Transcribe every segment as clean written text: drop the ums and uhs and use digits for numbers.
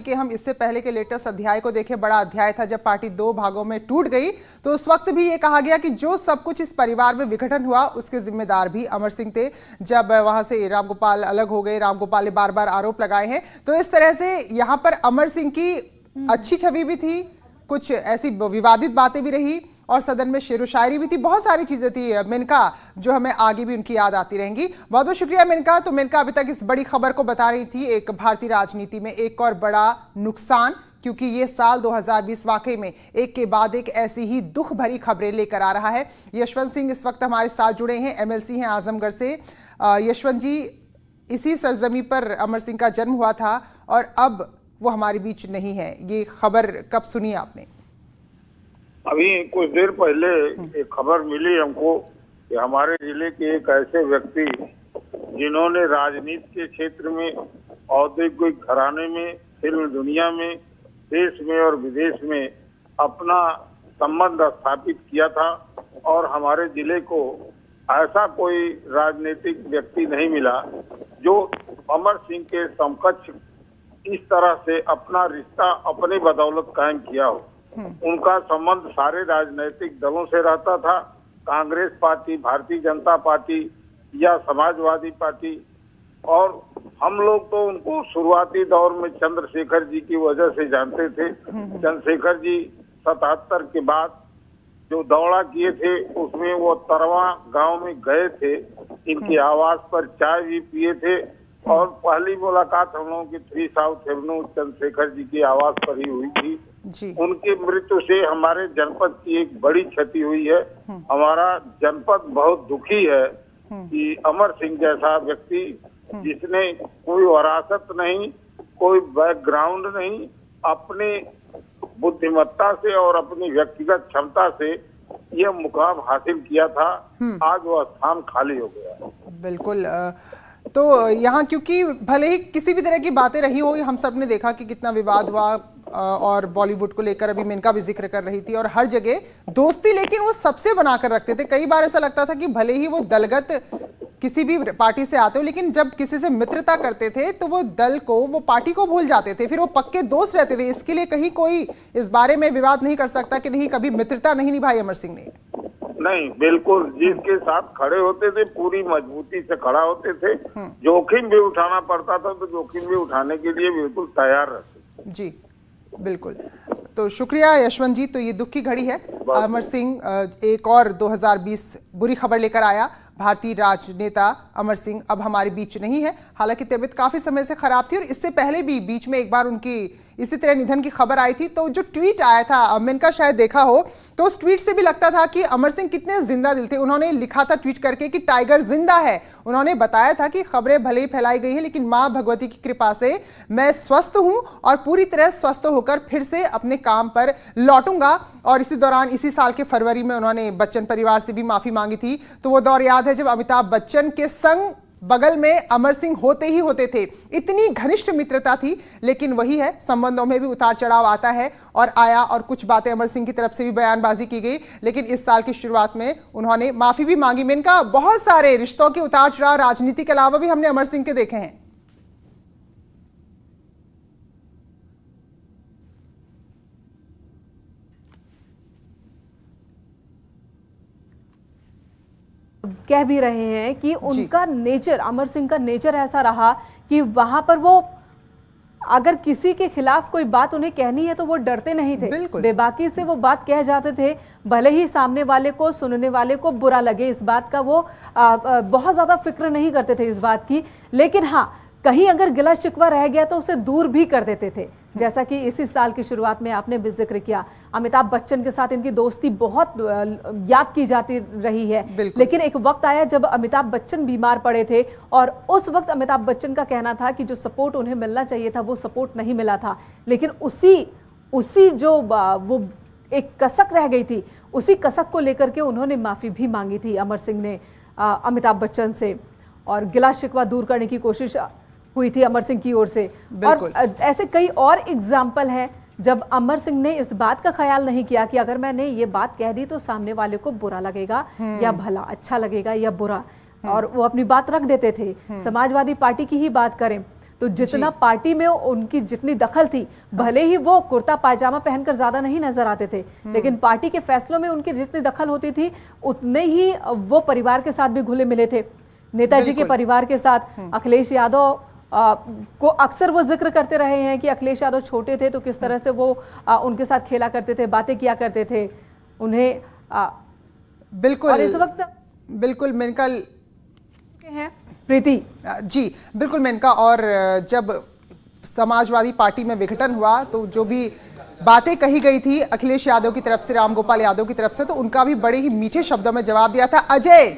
कि हम इससे पहले के लेटेस्ट अध्याय को देखें, बड़ा अध्याय था जब पार्टी दो भागों में टूट गई। तो उस वक्त भी ये कहा गया कि जो सब कुछ इस परिवार में विघटन हुआ उसके जिम्मेदार भी अमर सिंह थे। जब वहां से रामगोपाल अलग हो गए, रामगोपाल ने बार बार आरोप लगाए हैं। तो इस तरह से यहाँ पर अमर सिंह की अच्छी छवि भी थी, कुछ ऐसी विवादित बातें भी रही और सदन में शेरो शायरी भी थी, बहुत सारी चीजें थी मेनका, जो हमें आगे भी उनकी याद आती रहेंगी। बहुत बहुत शुक्रिया मेनका। तो मेनका अभी तक इस बड़ी खबर को बता रही थी, एक भारतीय राजनीति में एक और बड़ा नुकसान, क्योंकि ये साल 2020 वाकई में एक के बाद एक ऐसी ही दुख भरी खबरें लेकर आ रहा है। यशवंत सिंह इस वक्त हमारे साथ जुड़े हैं, एमएलसी हैं आजमगढ़ से। यशवंत जी, इसी सरजमी पर अमर सिंह का जन्म हुआ था और अब वो हमारे बीच नहीं है, ये खबर कब सुनी आपने? अभी कुछ देर पहले एक खबर मिली हमको कि हमारे जिले के एक ऐसे व्यक्ति जिन्होंने राजनीति के क्षेत्र में, औद्योगिक घराने में, फिल्म दुनिया में, देश में और विदेश में अपना संबंध स्थापित किया था और हमारे जिले को ऐसा कोई राजनीतिक व्यक्ति नहीं मिला जो अमर सिंह के समकक्ष इस तरह से अपना रिश्ता अपनी बदौलत कायम किया हो। उनका संबंध सारे राजनीतिक दलों से रहता था, कांग्रेस पार्टी, भारतीय जनता पार्टी या समाजवादी पार्टी। और हम लोग तो उनको शुरुआती दौर में चंद्रशेखर जी की वजह से जानते थे। चंद्रशेखर जी 77 के बाद जो दौड़ा किए थे उसमें वो तरवा गांव में गए थे, इनके आवास पर चाय भी पिए थे और पहली मुलाकात हम लोगों की 3 साउथ एवेन्यू चंद्रशेखर जी की आवास पर ही हुई थी। उनकी मृत्यु से हमारे जनपद की एक बड़ी क्षति हुई है। हमारा जनपद बहुत दुखी है कि अमर सिंह जैसा व्यक्ति जिसने कोई विरासत नहीं, कोई बैकग्राउंड नहीं, अपने बुद्धिमत्ता से और अपनी व्यक्तिगत क्षमता से यह मुकाम हासिल किया था, आज वह स्थान खाली हो गया। बिल्कुल। तो यहाँ क्योंकि भले ही किसी भी तरह की बातें रही हो, हम सब ने देखा कि कितना विवाद हुआ और बॉलीवुड को लेकर अभी मेनका भी जिक्र कर रही थी, और हर जगह दोस्ती लेकिन वो सबसे बनाकर रखते थे। कई बार ऐसा लगता था कि भले ही वो दलगत किसी भी पार्टी से आते हो, लेकिन जब किसी से मित्रता करते थे तो वो दल को, वो पार्टी को भूल जाते थे, फिर वो पक्के दोस्त रहते थे। इसके लिए कहीं कोई इस बारे में विवाद नहीं कर सकता कि नहीं, कभी मित्रता नहीं निभाई अमर सिंह ने। नहीं, बिल्कुल, जिसके साथ खड़े होते थे पूरी मजबूती से खड़ा होते थे। जोखिम भी उठाना पड़ता था तो जोखिम भी उठाने के लिए बिल्कुल तैयार रहते। जी बिल्कुल। तो शुक्रिया यशवंत जी। तो ये दुख की घड़ी है, अमर सिंह एक और 2020 बुरी खबर लेकर आया। भारतीय राजनेता अमर सिंह अब हमारे बीच नहीं है। हालांकि तबीयत काफी समय से खराब थी और इससे पहले भी बीच में एक बार उनकी इसी तरह निधन की खबर आई थी। तो जो ट्वीट आया था, मेनका शायद देखा हो, तो उस ट्वीट से भी लगता था कि अमर सिंह कितने जिंदा दिल थे। उन्होंने लिखा था ट्वीट करके कि टाइगर जिंदा है। उन्होंने बताया था कि खबरें भले ही फैलाई गई हैं, लेकिन मां भगवती की कृपा से मैं स्वस्थ हूं और पूरी तरह स्वस्थ होकर फिर से अपने काम पर लौटूंगा। और इसी दौरान, इसी साल के फरवरी में उन्होंने बच्चन परिवार से भी माफी मांगी थी। तो वो दौर याद है जब अमिताभ बच्चन के संग बगल में अमर सिंह होते ही होते थे। इतनी घनिष्ठ मित्रता थी। लेकिन वही है, संबंधों में भी उतार चढ़ाव आता है और आया, और कुछ बातें अमर सिंह की तरफ से भी बयानबाजी की गई। लेकिन इस साल की शुरुआत में उन्होंने माफी भी मांगी। मेनका, बहुत सारे रिश्तों के उतार चढ़ाव राजनीति के अलावा भी हमने अमर सिंह के देखे हैं। कह भी रहे हैं कि उनका नेचर, अमर सिंह का नेचर ऐसा रहा कि वहां पर वो अगर किसी के खिलाफ कोई बात उन्हें कहनी है तो वो डरते नहीं थे, बेबाकी से वो बात कह जाते थे, भले ही सामने वाले को, सुनने वाले को बुरा लगे। इस बात का वो बहुत ज्यादा फिक्र नहीं करते थे इस बात की। लेकिन हाँ, कहीं अगर गिला शिकवा रह गया तो उसे दूर भी कर देते थे। जैसा कि इसी साल की शुरुआत में आपने भी जिक्र किया, अमिताभ बच्चन के साथ इनकी दोस्ती बहुत याद की जाती रही है। लेकिन एक वक्त आया जब अमिताभ बच्चन बीमार पड़े थे और उस वक्त अमिताभ बच्चन का कहना था कि जो सपोर्ट उन्हें मिलना चाहिए था वो सपोर्ट नहीं मिला था। लेकिन उसी जो वो एक कसक रह गई थी, उसी कसक को लेकर के उन्होंने माफी भी मांगी थी अमर सिंह ने अमिताभ बच्चन से, और गिला शिकवा दूर करने की कोशिश हुई थी अमर सिंह की ओर से। और ऐसे कई और एग्जाम्पल हैं जब अमर सिंह ने इस बात का ख्याल नहीं किया कि अगर मैंने ये बात कह दी तो सामने वाले को बुरा लगेगा या भला, अच्छा लगेगा या बुरा, और वो अपनी बात रख देते थे। समाजवादी पार्टी की ही बात करें तो जितना पार्टी में उनकी जितनी दखल थी, भले ही वो कुर्ता पायजामा पहनकर ज्यादा नहीं नजर आते थे, लेकिन पार्टी के फैसलों में उनकी जितनी दखल होती थी उतने ही वो परिवार के साथ भी घुले मिले थे। नेताजी के परिवार के साथ अखिलेश यादव को अक्सर वो जिक्र करते रहे हैं कि अखिलेश यादव छोटे थे तो किस तरह से वो उनके साथ खेला करते थे, बातें किया करते थे उन्हें। बिल्कुल, और इस वक्त बिल्कुल मेनका हैं प्रीति जी, बिल्कुल मेनका। और जब समाजवादी पार्टी में विघटन हुआ तो जो भी बातें कही गई थी अखिलेश यादव की तरफ से, रामगोपाल यादव की तरफ से, तो उनका भी बड़े ही मीठे शब्दों में जवाब दिया था। अजय,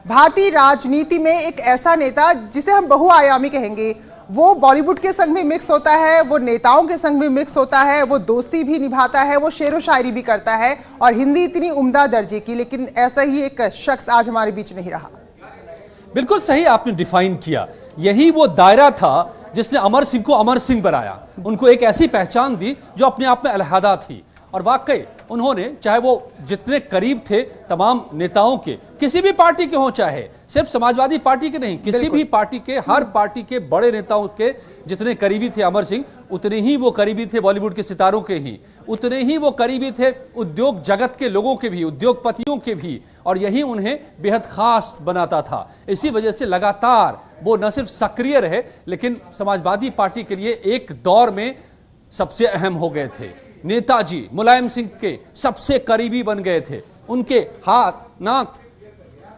भारतीय राजनीति में एक ऐसा नेता जिसे हम बहुआयामी कहेंगे, वो बॉलीवुड के संग भी मिक्स होता है, वो नेताओं के संग भी मिक्स होता है, वो दोस्ती भी निभाता है, वो शेरो शायरी भी करता है, और हिंदी इतनी उम्दा दर्जे की, लेकिन ऐसा ही एक शख्स आज हमारे बीच नहीं रहा। बिल्कुल सही आपने डिफाइन किया। यही वो दायरा था जिसने अमर सिंह को अमर सिंह बनाया, उनको एक ऐसी पहचान दी जो अपने आप में अलहदा थी। और वाकई उन्होंने, चाहे वो जितने करीब थे तमाम नेताओं के, किसी भी पार्टी के हों, चाहे सिर्फ समाजवादी पार्टी के नहीं, किसी भी पार्टी के, हर पार्टी के बड़े नेताओं के जितने करीबी थे अमर सिंह, उतने ही वो करीबी थे बॉलीवुड के सितारों के ही, उतने ही वो करीबी थे उद्योग जगत के लोगों के भी, उद्योगपतियों के भी, और यही उन्हें बेहद खास बनाता था। इसी वजह से लगातार वो न सिर्फ सक्रिय रहे, लेकिन समाजवादी पार्टी के लिए एक दौर में सबसे अहम हो गए थे। नेताजी मुलायम सिंह के सबसे करीबी बन गए थे, उनके हाथ, नाक,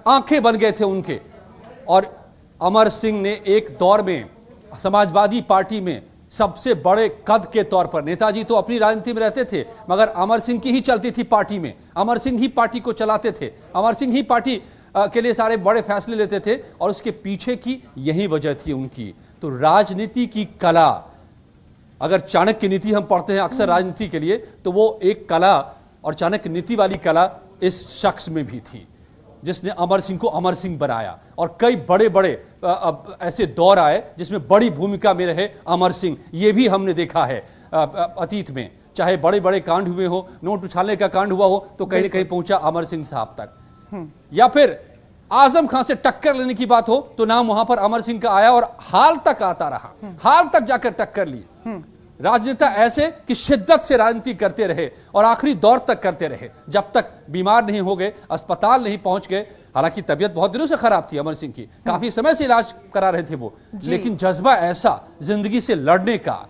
आंखें बन गए थे उनके। और अमर सिंह ने एक दौर में समाजवादी पार्टी में सबसे बड़े कद के तौर पर, नेताजी तो अपनी राजनीति में रहते थे मगर अमर सिंह की ही चलती थी पार्टी में, अमर सिंह ही पार्टी को चलाते थे, अमर सिंह ही पार्टी के लिए सारे बड़े फैसले लेते थे, और उसके पीछे की यही वजह थी उनकी। तो राजनीति की कला, अगर चाणक्य नीति हम पढ़ते हैं अक्सर राजनीति के लिए, तो वो एक कला और चाणक्य नीति वाली कला इस शख्स में भी थी जिसने अमर सिंह को अमर सिंह बनाया। और कई बड़े बड़े ऐसे दौर आए जिसमें बड़ी भूमिका में रहे अमर सिंह, ये भी हमने देखा है अतीत में। चाहे बड़े बड़े कांड हुए हो, नोट उछालने का कांड हुआ हो, तो कहीं ना कहीं पहुंचा अमर सिंह साहब तक, या फिर आजम खान से टक्कर लेने की बात हो तो नाम वहां पर अमर सिंह का आया और हाल तक आता रहा, हाल तक जाकर टक्कर ली। राजनेता ऐसे कि शिद्दत से राजनीति करते रहे और आखिरी दौर तक करते रहे, जब तक बीमार नहीं हो गए, अस्पताल नहीं पहुंच गए। हालांकि तबीयत बहुत दिनों से खराब थी अमर सिंह की, काफी समय से इलाज करा रहे थे वो, लेकिन जज्बा ऐसा जिंदगी से लड़ने का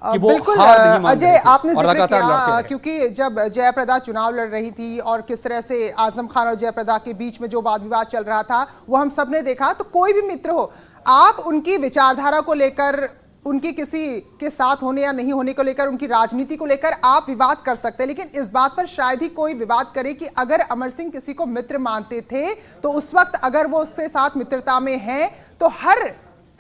कि वो बिल्कुल। हार नहीं मान अजय, रहे थे आपने और जिक्र लगातार किया लड़ते रहे। क्योंकि जब जयप्रदा चुनाव लड़ रही थी और किस तरह से आजम खान और जयप्रदा के बीच में जो वाद विवाद चल रहा था वो हम सब ने देखा। तो कोई भी मित्र हो, आप उनकी विचारधारा को लेकर, उनकी किसी के साथ होने या नहीं होने को लेकर, उनकी राजनीति को लेकर आप विवाद कर सकते हैं, लेकिन इस बात पर शायद ही कोई विवाद करे कि अगर अमर सिंह किसी को मित्र मानते थे तो उस वक्त अगर वो उसके साथ मित्रता में हैं तो हर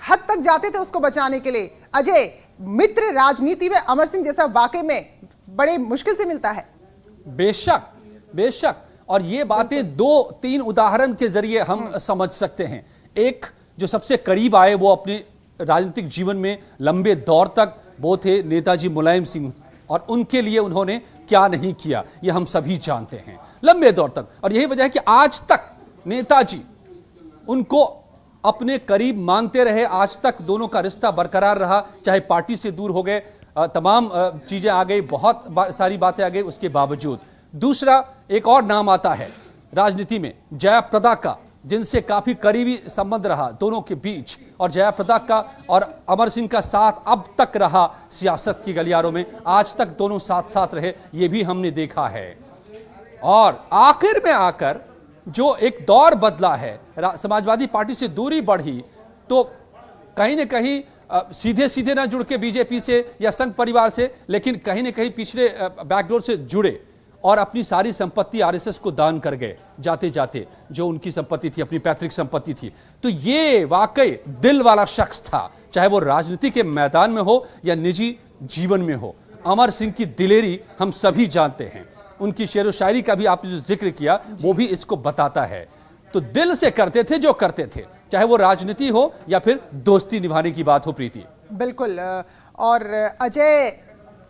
हद तक जाते थे उसको बचाने के लिए। अजय, मित्र राजनीति में अमर सिंह जैसा वाकई में बड़े मुश्किल से मिलता है। बेशक, बेशक। और ये बातें दो तीन उदाहरण के जरिए हम समझ सकते हैं। एक जो सबसे करीब आए वो अपने राजनीतिक जीवन में लंबे दौर तक वो थे नेताजी मुलायम सिंह, और उनके लिए उन्होंने क्या नहीं किया ये हम सभी जानते हैं लंबे दौर तक। और यही वजह है कि आज तक नेताजी उनको अपने करीब मानते रहे, आज तक दोनों का रिश्ता बरकरार रहा, चाहे पार्टी से दूर हो गए, तमाम चीजें आ गई, बहुत सारी बातें आ गई, उसके बावजूद। दूसरा एक और नाम आता है राजनीति में, जयाप्रदा का, जिनसे काफी करीबी संबंध रहा दोनों के बीच, और जयाप्रदा का और अमर सिंह का साथ अब तक रहा सियासत की गलियारों में, आज तक दोनों साथ साथ रहे, ये भी हमने देखा है। और आखिर में आकर जो एक दौर बदला है, समाजवादी पार्टी से दूरी बढ़ी, तो कहीं ना कहीं सीधे सीधे ना जुड़ के बीजेपी से या संघ परिवार से, लेकिन कहीं ना कहीं पिछले बैकडोर से जुड़े और अपनी सारी संपत्ति आरएसएस को दान कर गए जाते जाते, जो उनकी संपत्ति थी, अपनी पैतृक संपत्ति थी। तो ये वाकई दिल वाला शख्स था, चाहे वो राजनीति के मैदान में हो या निजी जीवन में हो। अमर सिंह की दिलेरी हम सभी जानते हैं, उनकी शेर व शायरी का भी आपने जो जिक्र किया वो भी इसको बताता है। तो दिल से करते थे जो करते थे, चाहे वो राजनीति हो या फिर दोस्ती निभाने की बात हो। प्रीति, बिल्कुल। और अजय,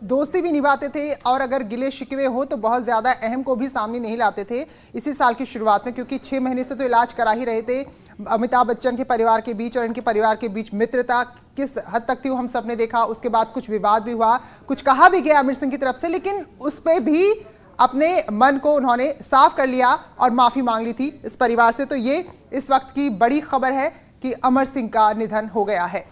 दोस्ती भी निभाते थे, और अगर गिले शिकवे हो तो बहुत ज़्यादा अहम को भी सामने नहीं लाते थे इसी साल की शुरुआत में, क्योंकि 6 महीने से तो इलाज करा ही रहे थे। अमिताभ बच्चन के परिवार के बीच और इनके परिवार के बीच मित्रता किस हद तक थी वो हम सब ने देखा। उसके बाद कुछ विवाद भी हुआ, कुछ कहा भी गया आमिर सिंह की तरफ से, लेकिन उस पर भी अपने मन को उन्होंने साफ कर लिया और माफी मांग ली थी इस परिवार से। तो ये इस वक्त की बड़ी खबर है कि अमर सिंह का निधन हो गया है।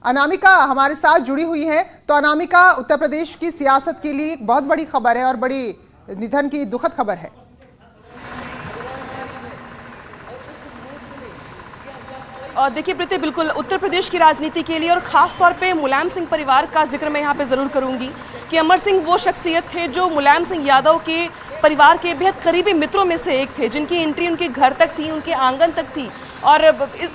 अनामिका हमारे साथ जुड़ी हुई है। तो अनामिका, उत्तर प्रदेश की सियासत के लिए एक बहुत बड़ी खबर है और बड़ी निधन की दुखद खबर है। और देखिए प्रीति, बिल्कुल उत्तर प्रदेश की राजनीति के लिए और खास तौर पे मुलायम सिंह परिवार का जिक्र मैं यहाँ पे ज़रूर करूँगी कि अमर सिंह वो शख्सियत थे जो मुलायम सिंह यादव के परिवार के बेहद करीबी मित्रों में से एक थे, जिनकी एंट्री उनके घर तक थी, उनके आंगन तक थी। और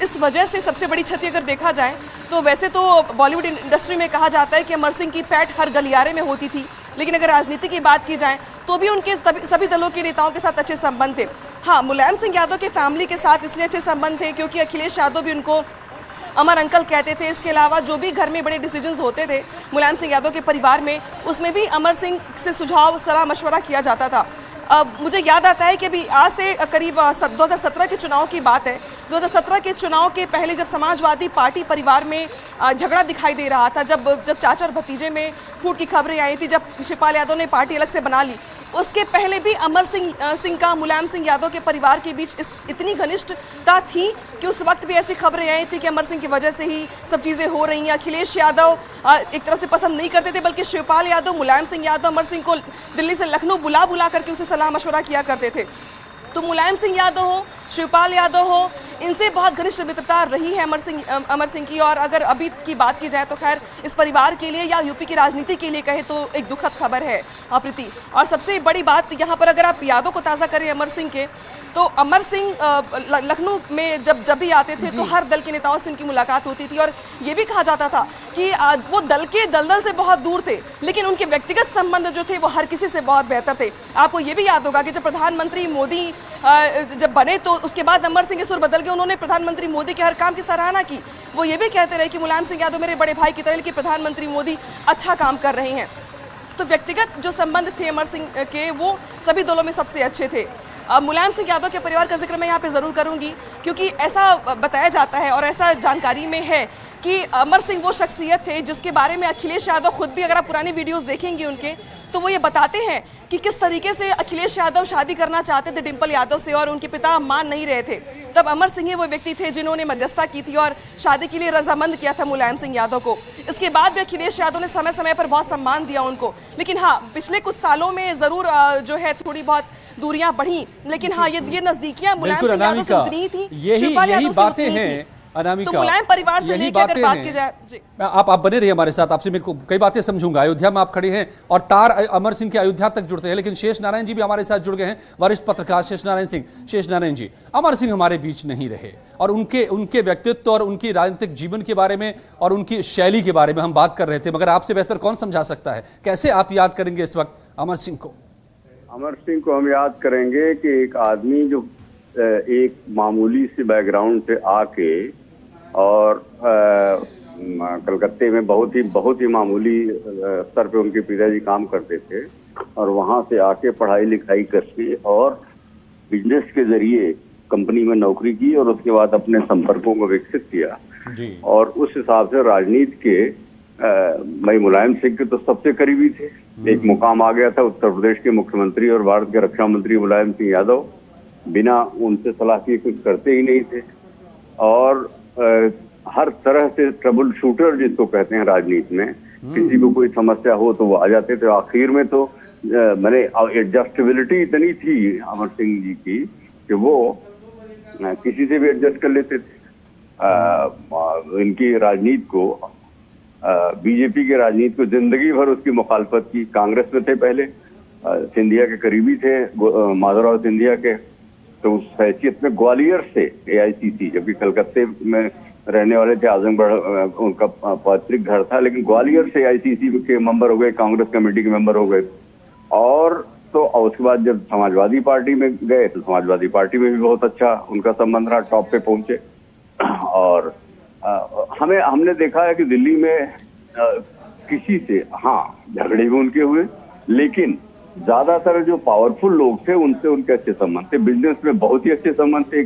इस वजह से सबसे बड़ी क्षति अगर देखा जाए तो वैसे तो बॉलीवुड इंडस्ट्री में कहा जाता है कि अमर सिंह की पैठ हर गलियारे में होती थी, लेकिन अगर राजनीति की बात की जाए तो भी उनके सभी दलों के नेताओं के साथ अच्छे संबंध थे। हाँ, मुलायम सिंह यादव के फैमिली के साथ इसलिए अच्छे संबंध थे क्योंकि अखिलेश यादव भी उनको अमर अंकल कहते थे। इसके अलावा जो भी घर में बड़े डिसीजंस होते थे मुलायम सिंह यादव के परिवार में, उसमें भी अमर सिंह से सुझाव सलाह मशवरा किया जाता था। मुझे याद आता है कि अभी आज से करीब 2017 के चुनाव की बात है। 2017 के चुनाव के पहले जब समाजवादी पार्टी परिवार में झगड़ा दिखाई दे रहा था, जब चाचा और भतीजे में फूट की खबरें आई थी, जब शिवपाल यादव ने पार्टी अलग से बना ली, उसके पहले भी अमर सिंह का मुलायम सिंह यादव के परिवार के बीच इतनी घनिष्ठता थी कि उस वक्त भी ऐसी खबरें आई थी कि अमर सिंह की वजह से ही सब चीज़ें हो रही हैं। अखिलेश यादव एक तरफ से पसंद नहीं करते थे, बल्कि शिवपाल यादव, मुलायम सिंह यादव अमर सिंह को दिल्ली से लखनऊ बुला करके उसे सलाह मशवरा किया करते थे। तो मुलायम सिंह यादव हो, शिवपाल यादव हो, इनसे बहुत घनिष्ठ मित्रता रही है अमर सिंह की। और अगर अभी की बात की जाए तो खैर इस परिवार के लिए या यूपी की राजनीति के लिए कहे तो एक दुखद खबर है प्रीति। और सबसे बड़ी बात यहाँ पर अगर आप यादों को ताज़ा करें अमर सिंह के, तो अमर सिंह लखनऊ में जब भी आते थे तो हर दल के नेताओं से उनकी मुलाकात होती थी। और ये भी कहा जाता था कि वो दल के दलदल से बहुत दूर थे, लेकिन उनके व्यक्तिगत संबंध जो थे वो हर किसी से बहुत बेहतर थे। आपको ये भी याद होगा कि जब प्रधानमंत्री मोदी जब बने तो उसके बाद अमर सिंह के सुर बदल के उन्होंने प्रधानमंत्री मोदी के हर काम की सराहना की। वो ये भी कहते रहे कि मुलायम सिंह यादव मेरे बड़े भाई की तरह, लेकिन प्रधानमंत्री मोदी अच्छा काम कर रहे हैं। तो व्यक्तिगत जो संबंध थे अमर सिंह के वो सभी दलों में सबसे अच्छे थे। मुलायम सिंह यादव के परिवार का जिक्र मैं यहाँ पे ज़रूर करूँगी क्योंकि ऐसा बताया जाता है और ऐसा जानकारी में है कि अमर सिंह वो शख्सियत थे जिसके बारे में अखिलेश यादव खुद भी, अगर आप पुरानी वीडियोस देखेंगे उनके, तो वो ये बताते हैं कि किस तरीके से अखिलेश यादव शादी करना चाहते थे डिंपल यादव से और उनके पिता मान नहीं रहे थे। तब अमर सिंह ही वो व्यक्ति थे जिन्होंने मध्यस्थता की थी और शादी के लिए रजामंद किया था मुलायम सिंह यादव को। इसके बाद भी अखिलेश यादव ने समय समय पर बहुत सम्मान दिया उनको, लेकिन हाँ, पिछले कुछ सालों में ज़रूर जो है थोड़ी बहुत दूरियां बढ़ी, लेकिन हाँ ये नजदीकियां मुलायम सिंह यादव से उतनी थी, शिवपाल यादव से उतनी थी। अनामिका, तो मुलायम परिवार से लेकर अगर बात की जाए जी, आप बने रहिए हमारे साथ, आपसे मैं कई बातें समझूंगा। अयोध्या में आप खड़े हैं और तार अमर सिंह के अयोध्या तक जुड़ते हैं, लेकिन शेष नारायण जी भी हमारे साथ जुड़ गए हैं, वरिष्ठ पत्रकार शेष नारायण जी। अमर सिंह हमारे बीच नहीं रहे और उनके व्यक्तित्व और उनकी राजनीतिक जीवन के बारे में और उनकी शैली के बारे में हम बात कर रहे थे, मगर आपसे बेहतर कौन समझा सकता है, कैसे आप याद करेंगे इस वक्त अमर सिंह को? अमर सिंह को हम याद करेंगे कि एक आदमी जो एक मामूली से बैकग्राउंड से आके और कलकत्ते में बहुत ही मामूली स्तर पे उनके पिताजी काम करते थे और वहां से आके पढ़ाई लिखाई करके और बिजनेस के जरिए कंपनी में नौकरी की और उसके बाद अपने संपर्कों को विकसित किया जी। और उस हिसाब से राजनीति के भाई मुलायम सिंह के तो सबसे करीबी थे। एक मुकाम आ गया था उत्तर प्रदेश के मुख्यमंत्री और भारत के रक्षा मंत्री मुलायम सिंह यादव बिना उनसे सलाह किए कुछ करते ही नहीं थे और हर तरह से ट्रबल शूटर जिसको कहते हैं राजनीति में, किसी को कोई समस्या हो तो वो आ जाते थे। आखिर में तो मैंने एडजस्टेबिलिटी इतनी थी अमर सिंह जी की कि वो किसी से भी एडजस्ट कर लेते थे। इनकी राजनीति को, बीजेपी की राजनीति को जिंदगी भर उसकी मुखालफत की। कांग्रेस में थे पहले, सिंधिया के करीबी थे, माधवराव सिंधिया के, तो उस हैसियत में ग्वालियर से एआईसीसी, जबकि कलकत्ते में रहने वाले थे, आजमगढ़ उनका पैतृक घर था, लेकिन ग्वालियर से एआईसीसी के मेंबर हो गए, कांग्रेस कमेटी के मेंबर हो गए। और तो उसके बाद जब समाजवादी पार्टी में गए तो समाजवादी पार्टी में भी बहुत अच्छा उनका संबंध रहा, टॉप पे पहुंचे। और हमने देखा है कि दिल्ली में किसी से हाँ झगड़े भी उनके हुए, लेकिन ज्यादातर जो पावरफुल लोग थे उनसे उनके अच्छे संबंध थे। बिजनेस में बहुत ही अच्छे संबंध थे।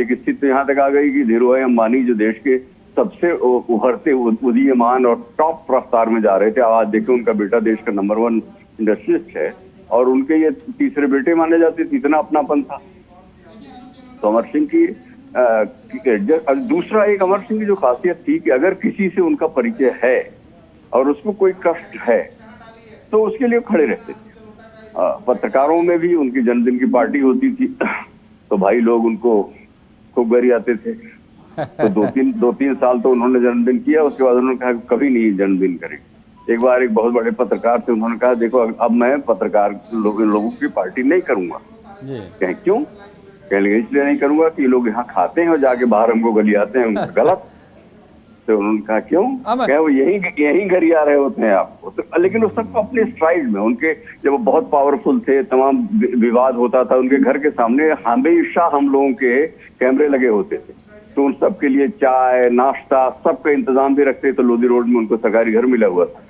एक स्थिति यहाँ तक आ गई कि धीरूभाई अंबानी जो देश के सबसे उभरते उदीयमान और टॉप रफ्तार में जा रहे थे। आज देखिए उनका बेटा देश का नंबर 1 इंडस्ट्रियलिस्ट है और उनके ये तीसरे बेटे माने जाते थे, इतना अपनापन था। तो अमर सिंह की दूसरा एक अमर सिंह की जो खासियत थी कि अगर किसी से उनका परिचय है और उसको कोई कष्ट है तो उसके लिए खड़े रहते थे। पत्रकारों में भी उनकी जन्मदिन की पार्टी होती थी तो भाई लोग उनको खूब गरी आते थे। तो दो तीन साल तो उन्होंने जन्मदिन किया, उसके बाद उन्होंने कहा कभी नहीं जन्मदिन करेंगे। एक बार एक बहुत बड़े पत्रकार थे, उन्होंने कहा देखो अब मैं पत्रकार लोगों की पार्टी नहीं करूंगा। कहें क्यों? कह लगे इसलिए नहीं करूंगा कि लोग यहाँ खाते हैं और जाके बाहर हमको गली आते हैं, उनका गलत। तो उन्होंने कहा क्यों? क्या वो यही गरिया रहे होते हैं आपको? तो लेकिन उस सबको अपने स्ट्राइड में, उनके जब वो बहुत पावरफुल थे, तमाम विवाद होता था, उनके घर के सामने हमेशा हम लोगों के कैमरे लगे होते थे। तो उन सब के लिए चाय नाश्ता सबका इंतजाम भी रखते। तो लोधी रोड में उनको सरकारी घर मिला हुआ था।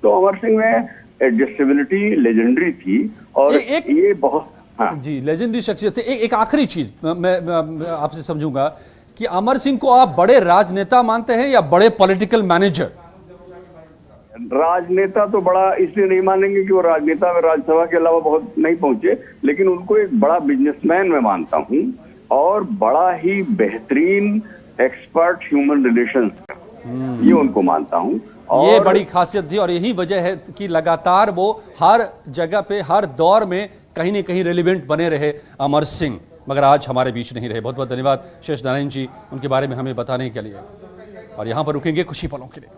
तो अमर सिंह में एडजस्टेबिलिटी लेजेंडरी थी और ये बहुत जी लेजेंडरी शख्सियत थे। एक आखिरी चीज मैं आपसे समझूंगा कि अमर सिंह को आप बड़े राजनेता मानते हैं या बड़े पॉलिटिकल मैनेजर? राजनेता तो बड़ा इसलिए नहीं मानेंगे कि वो राजनेता में राज्यसभा के अलावा बहुत नहीं पहुंचे, लेकिन उनको एक बड़ा बिजनेसमैन मैं मानता हूं और बड़ा ही बेहतरीन एक्सपर्ट ह्यूमन रिलेशंस ये उनको मानता हूं। और ये बड़ी खासियत थी और यही वजह है कि लगातार वो हर जगह पे हर दौर में कहीं न कहीं रेलिवेंट बने रहे अमर सिंह, मगर आज हमारे बीच नहीं रहे। बहुत बहुत धन्यवाद शेष नारायण जी उनके बारे में हमें बताने के लिए। और यहाँ पर रुकेंगे कुछ ही पलों के लिए।